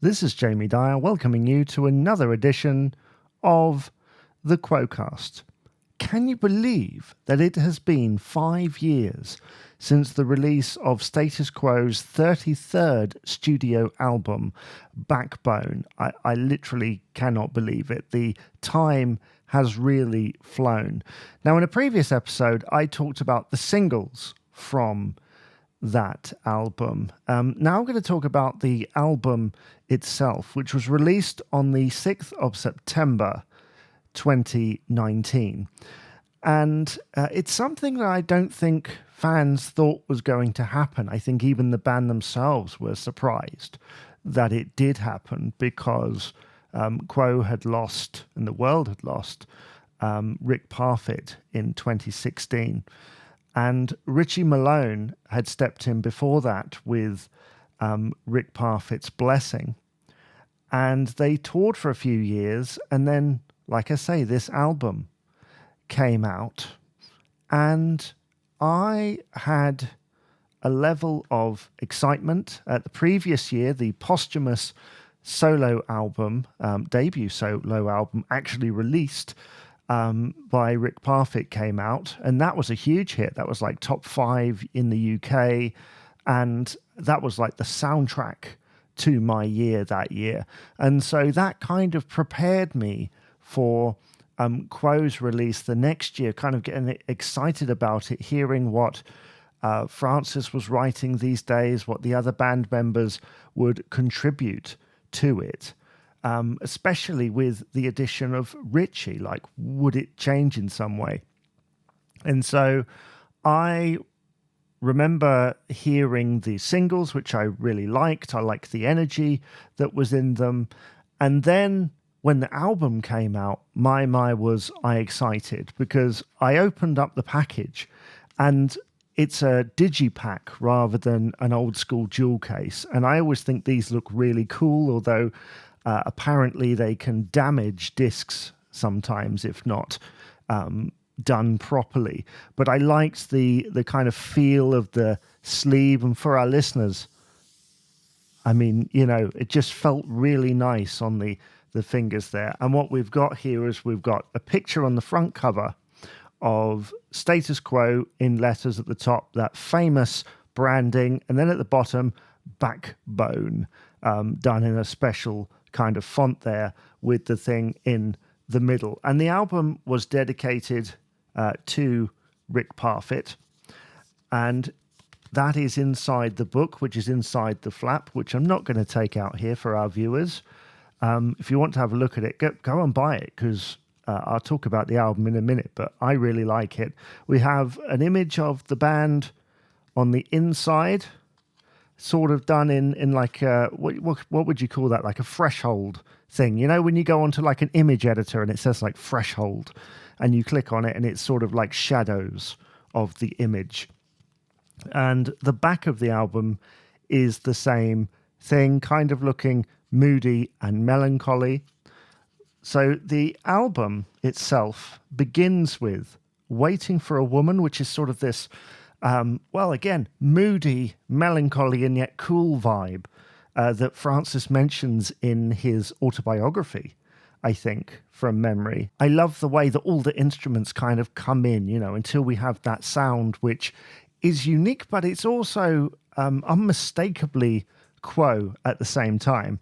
This is Jamie Dyer welcoming you to another edition of the Quo-Cast. Can you believe that it has been 5 years since the release of Status Quo's 33rd studio album, Backbone? I literally cannot believe it. The time has really flown. Now, in a previous episode, I talked about the singles from that album. Now I'm going to talk about the album itself, which was released on the 6th of September 2019. And it's something that I don't think fans thought was going to happen. I think even the band themselves were surprised that it did happen because Quo had lost, and the world had lost, Rick Parfitt in 2016. And Richie Malone had stepped in before that with Rick Parfitt's blessing. And they toured for a few years. And then, like I say, this album came out. And I had a level of excitement. At the previous year, the posthumous solo album, debut solo album, actually released by Rick Parfitt came out, and that was a huge hit. That was like top 5 in the UK, and that was like the soundtrack to my year that year. And so that kind of prepared me for Quo's release the next year, kind of getting excited about it, hearing what Francis was writing these days, what the other band members would contribute to it. Especially with the addition of Richie, like, would it change in some way? And so I remember hearing the singles, which I really liked. I liked the energy that was in them. And then when the album came out, my was I excited, because I opened up the package and it's a digipack rather than an old school jewel case. And I always think these look really cool, although apparently they can damage discs sometimes if not done properly. But I liked the kind of feel of the sleeve. And for our listeners, I mean, you know, it just felt really nice on the fingers there. And what we've got here is we've got a picture on the front cover of Status Quo in letters at the top, that famous branding, and then at the bottom, Backbone, done in a special kind of font there with the thing in the middle. And the album was dedicated to Rick Parfitt, and that is inside the book, which is inside the flap, which I'm not going to take out here for our viewers. If you want to have a look at it, go and buy it, because I'll talk about the album in a minute, but I really like it. We have an image of the band on the inside, sort of done in like what would you call that? Like a threshold thing, you know, when you go onto like an image editor and it says like threshold, and you click on it and it's sort of like shadows of the image. And the back of the album is the same thing, kind of looking moody and melancholy. So the album itself begins with Waiting for a Woman, which is sort of this well, again, moody, melancholy, and yet cool vibe that Francis mentions in his autobiography, I think, from memory. I love the way that all the instruments kind of come in, you know, until we have that sound, which is unique, but it's also unmistakably Quo at the same time.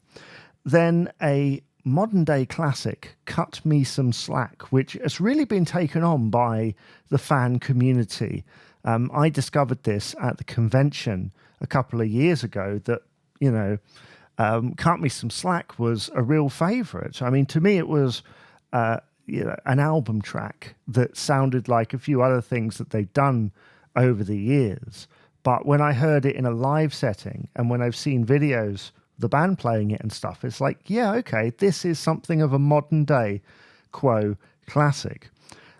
Then a modern-day classic, Cut Me Some Slack, which has really been taken on by the fan community. I discovered this at the convention a couple of years ago, that, you know, Cut Me Some Slack was a real favourite. I mean, to me, it was you know, an album track that sounded like a few other things that they'd done over the years. But when I heard it in a live setting, and when I've seen videos, the band playing it and stuff, it's like, yeah, okay, this is something of a modern-day Quo classic.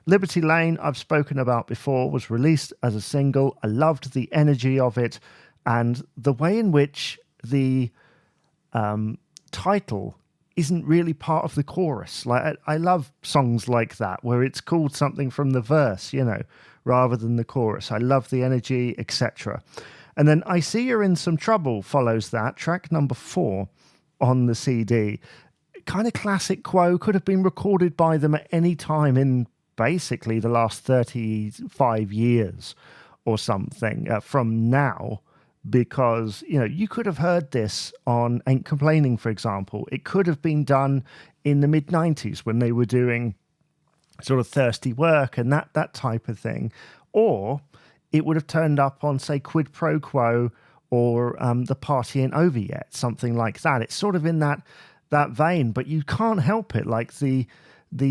Liberty Lane, I've spoken about before, was released as a single. I loved the energy of it and the way in which the title isn't really part of the chorus. Like, I love songs like that, where it's called something from the verse, you know, rather than the chorus. I love the energy, etc. And then I See You're in Some Trouble follows that, track number 4. on the CD. Kind of classic Quo, could have been recorded by them at any time in basically the last 35 years or something from now, because, you know, you could have heard this on Ain't Complaining, for example. It could have been done in the mid-90s when they were doing sort of Thirsty Work and that type of thing. Or it would have turned up on, say, Quid Pro Quo or The Party Ain't Over Yet, something like that. It's sort of in that vein, but you can't help it. Like the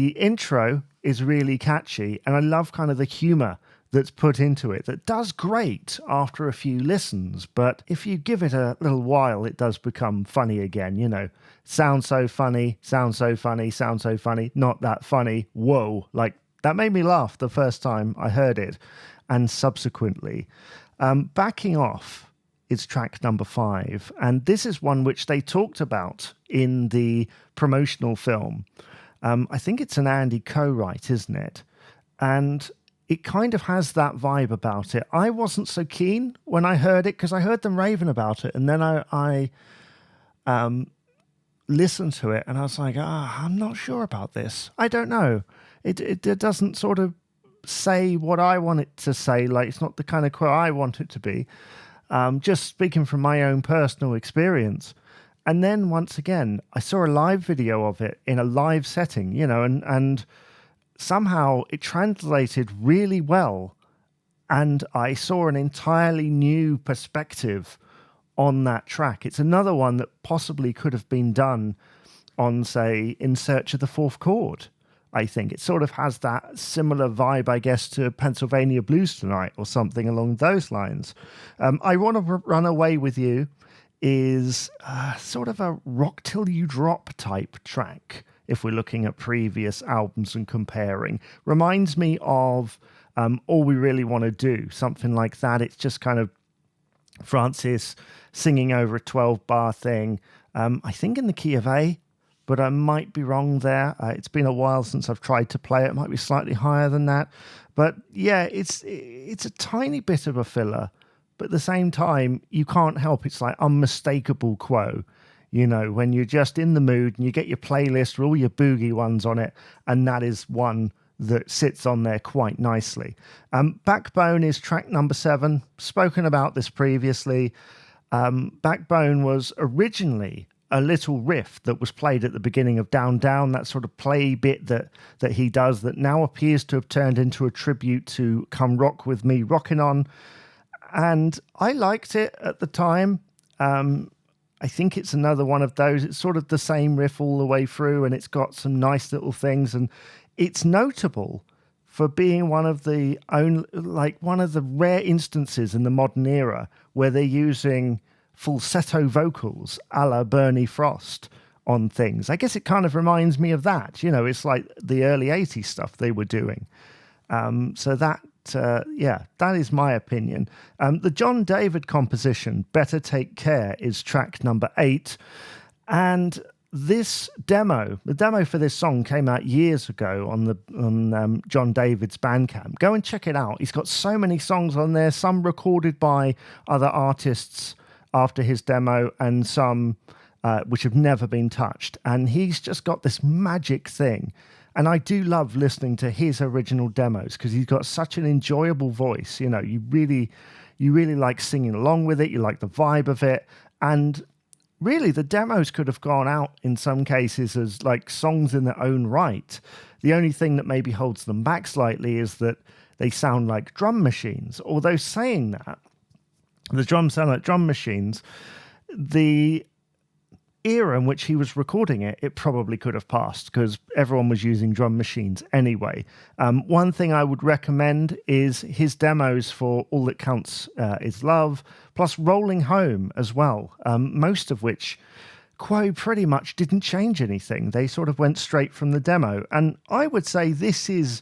intro is really catchy, and I love kind of the humor that's put into it that does great after a few listens, but if you give it a little while, it does become funny again. You know, sounds so funny, sounds so funny, sounds so funny, not that funny, whoa. Like, that made me laugh the first time I heard it, and subsequently. Backing Off is track number 5, and this is one which they talked about in the promotional film. I think it's an Andy co-write, isn't it? And it kind of has that vibe about it. I wasn't so keen when I heard it, because I heard them raving about it, and then I listened to it, and I was like, I'm not sure about this. I don't know. It doesn't sort of say what I want it to say. Like, it's not the kind of Quo I want it to be. Just speaking from my own personal experience. And then once again, I saw a live video of it in a live setting, you know, and somehow it translated really well. And I saw an entirely new perspective on that track. It's another one that possibly could have been done on, say, In Search of the Fourth Chord. I think it sort of has that similar vibe, I guess, to Pennsylvania Blues Tonight or something along those lines. I Want to Run Away With You is sort of a Rock Till You Drop type track, if we're looking at previous albums and comparing. Reminds me of All We Really Want to Do, something like that. It's just kind of Francis singing over a 12-bar thing, I think in the key of A, but I might be wrong there. It's been a while since I've tried to play it. It might be slightly higher than that. But yeah, it's a tiny bit of a filler, but at the same time, you can't help. It's like unmistakable Quo, you know, when you're just in the mood and you get your playlist with all your boogie ones on it, and that is one that sits on there quite nicely. Backbone is track number 7. Spoken about this previously. Backbone was originally a little riff that was played at the beginning of Down Down, that sort of play bit that he does that now appears to have turned into a tribute to Come Rock With Me, Rockin' On. And I liked it at the time. I think it's another one of those. It's sort of the same riff all the way through, and it's got some nice little things, and it's notable for being one of the rare instances in the modern era where they're using falsetto vocals a la Bernie Frost on things. I guess it kind of reminds me of that. You know, it's like the early 80s stuff they were doing. So that is my opinion. The John David composition, Better Take Care, is track number 8. And this demo, the demo for this song came out years ago on John David's Bandcamp. Go and check it out. He's got so many songs on there, some recorded by other artists after his demo, and some which have never been touched. And he's just got this magic thing. And I do love listening to his original demos because he's got such an enjoyable voice. You know, you really like singing along with it. You like the vibe of it. And really, the demos could have gone out in some cases as like songs in their own right. The only thing that maybe holds them back slightly is that they sound like drum machines. Although saying that, the drums sound like drum machines, the era in which he was recording it, it probably could have passed because everyone was using drum machines anyway. One thing I would recommend is his demos for All That Counts Is Love, plus Rolling Home as well, most of which Quo pretty much didn't change anything. They sort of went straight from the demo. And I would say this is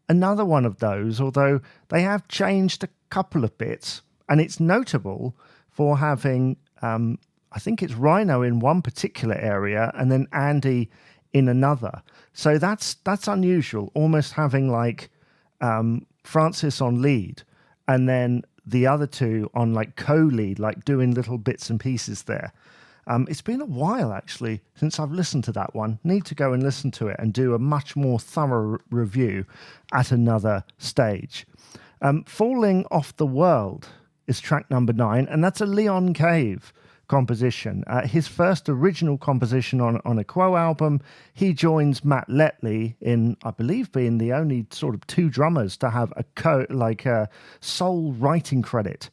another one of those, although they have changed a couple of bits. And it's notable for having, I think it's Rhino in one particular area and then Andy in another. So that's unusual, almost having like Francis on lead and then the other two on like co-lead, like doing little bits and pieces there. It's been a while, actually, since I've listened to that one. Need to go and listen to it and do a much more thorough review at another stage. Falling Off the World is track number 9, and that's a Leon Cave composition. His first original composition on a Quo album. He joins Matt Letley in, I believe, being the only sort of 2 drummers to have a sole writing credit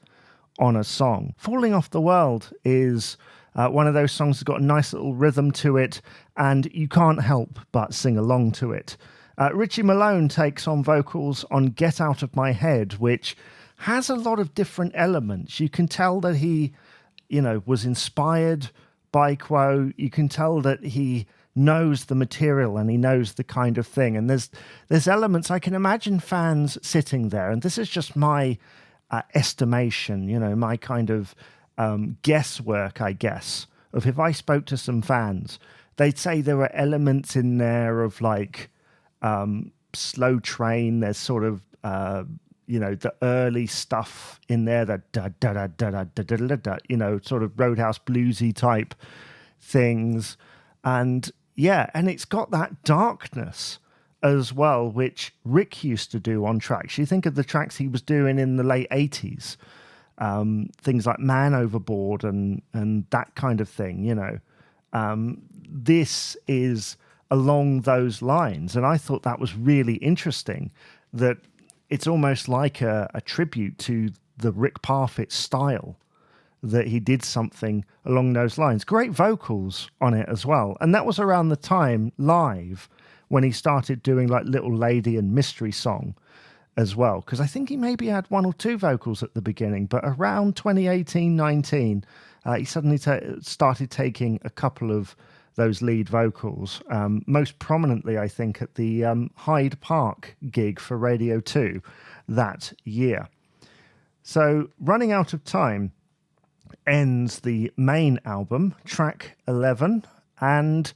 on a song. Falling Off the World is one of those songs that's got a nice little rhythm to it, and you can't help but sing along to it. Richie Malone takes on vocals on Get Out of My Head, which has a lot of different elements. You can tell that he, was inspired by Quo. You can tell that he knows the material and he knows the kind of thing. And there's elements, I can imagine fans sitting there, and this is just my estimation, my kind of guesswork, I guess, of if I spoke to some fans, they'd say there were elements in there of Slow Train. There's sort of the early stuff in there, that da da da da da da da da, sort of Roadhouse bluesy type things, and it's got that darkness as well, which Rick used to do on tracks. You think of the tracks he was doing in the late 80s, things like Man Overboard and that kind of thing, This is along those lines, and I thought that was really interesting, that it's almost like a tribute to the Rick Parfitt style, that he did something along those lines. Great vocals on it as well. And that was around the time, live, when he started doing like Little Lady and Mystery Song as well. Because I think he maybe had 1 or 2 vocals at the beginning, but around 2018-19, he suddenly started taking a couple of those lead vocals, most prominently, I think, at the Hyde Park gig for Radio 2 that year. So, Running Out of Time ends the main album, track 11, and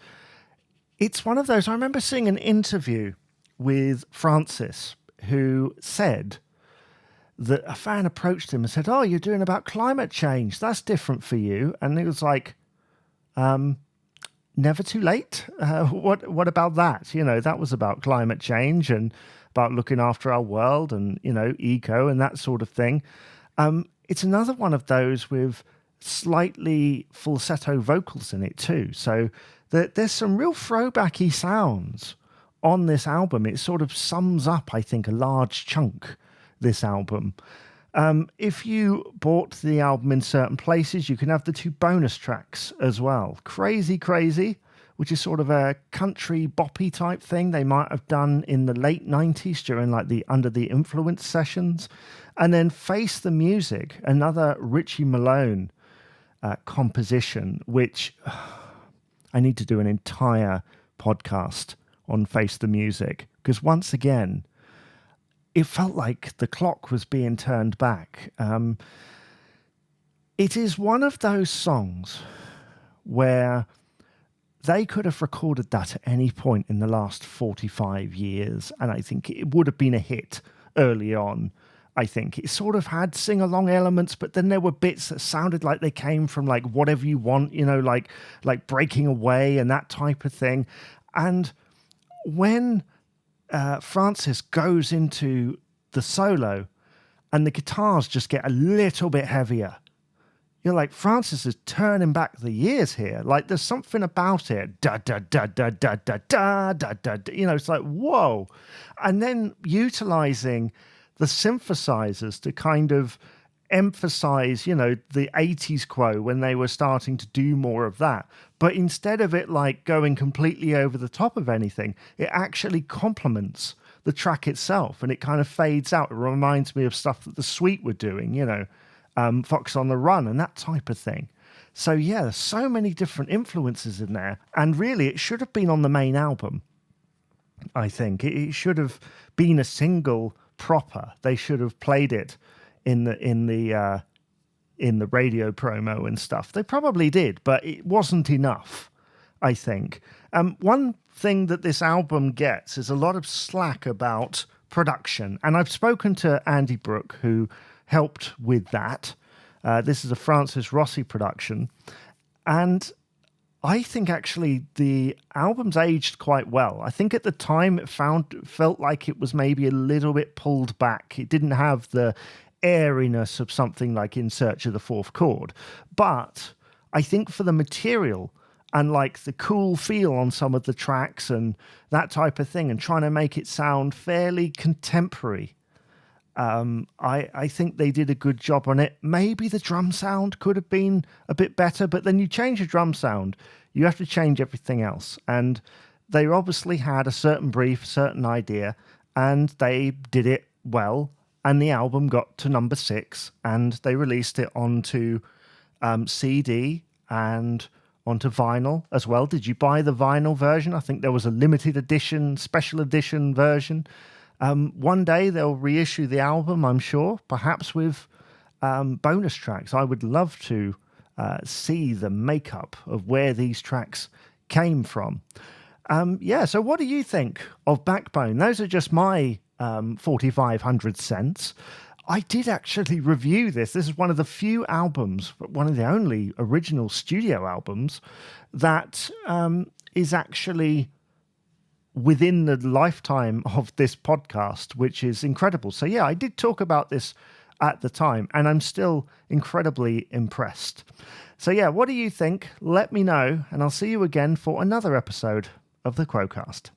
it's one of those, I remember seeing an interview with Francis, who said that a fan approached him and said, "Oh, you're doing about climate change, that's different for you," and he was like, never too late. What about that? That was about climate change and about looking after our world and, eco and that sort of thing. It's another one of those with slightly falsetto vocals in it too. So there's some real throwbacky sounds on this album. It sort of sums up, I think, a large chunk, this album. If you bought the album in certain places, you can have the 2 bonus tracks as well. Crazy Crazy, which is sort of a country boppy type thing they might have done in the late 90s during like the Under the Influence sessions. And then Face the Music, another Richie Malone composition, which I need to do an entire podcast on Face the Music, because once again, it felt like the clock was being turned back. It is one of those songs where they could have recorded that at any point in the last 45 years, and I think it would have been a hit early on. I think it sort of had sing-along elements, but then there were bits that sounded like they came from like Whatever You Want, like Breaking Away and that type of thing. And when Francis goes into the solo and the guitars just get a little bit heavier, you're like, Francis is turning back the years here. Like, there's something about it. Da da da da da da da da da. It's like, whoa. And then utilizing the synthesizers to kind of emphasize, the 80s Quo when they were starting to do more of that. But instead of it like going completely over the top of anything, it actually complements the track itself and it kind of fades out. It reminds me of stuff that the Sweet were doing, Fox on the Run and that type of thing. So yeah, there's so many different influences in there. And really, it should have been on the main album, I think. It should have been a single proper. They should have played it in the radio promo and stuff. They probably did, but it wasn't enough, I think. One thing that this album gets is a lot of slack about production, and I've spoken to Andy Brooke, who helped with that. This is a Francis Rossi production, And I think actually the album's aged quite well. I think at the time it felt like it was maybe a little bit pulled back. It didn't have the airiness of something like In Search of the Fourth Chord. But I think for the material and like the cool feel on some of the tracks and that type of thing, and trying to make it sound fairly contemporary, I think they did a good job on it. Maybe the drum sound could have been a bit better, but then you change the drum sound, you have to change everything else. And they obviously had a certain brief, a certain idea, and they did it well. And the album got to number 6, and they released it onto CD and onto vinyl as well. Did you buy the vinyl version? I think there was a limited edition, special edition version. One day they'll reissue the album, I'm sure, perhaps with bonus tracks. I would love to see the makeup of where these tracks came from. So what do you think of Backbone? Those are just my 4,500 cents. I did actually review this. This is one of the few albums, one of the only original studio albums that is actually within the lifetime of this podcast, which is incredible. So yeah, I did talk about this at the time, and I'm still incredibly impressed. So yeah, what do you think? Let me know, and I'll see you again for another episode of the Quo-Cast.